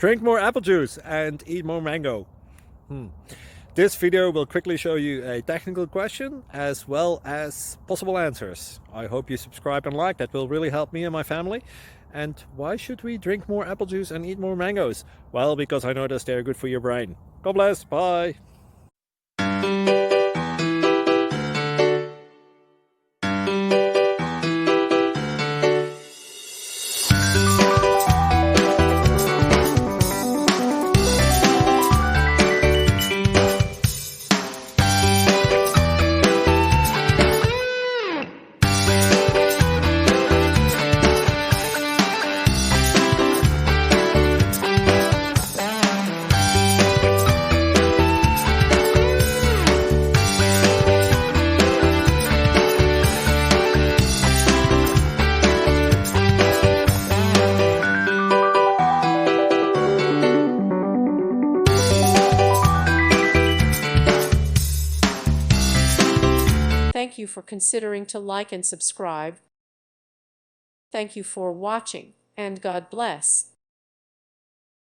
Drink more apple juice and eat more mango. This video will quickly show you a technical question as well as possible answers. I hope you subscribe and like, that will really help me and my family. And why should we drink more apple juice and eat more mangoes? Well, because I noticed they're good for your brain. God bless, bye! Thank you for considering to like and subscribe. Thank you for watching, and God bless.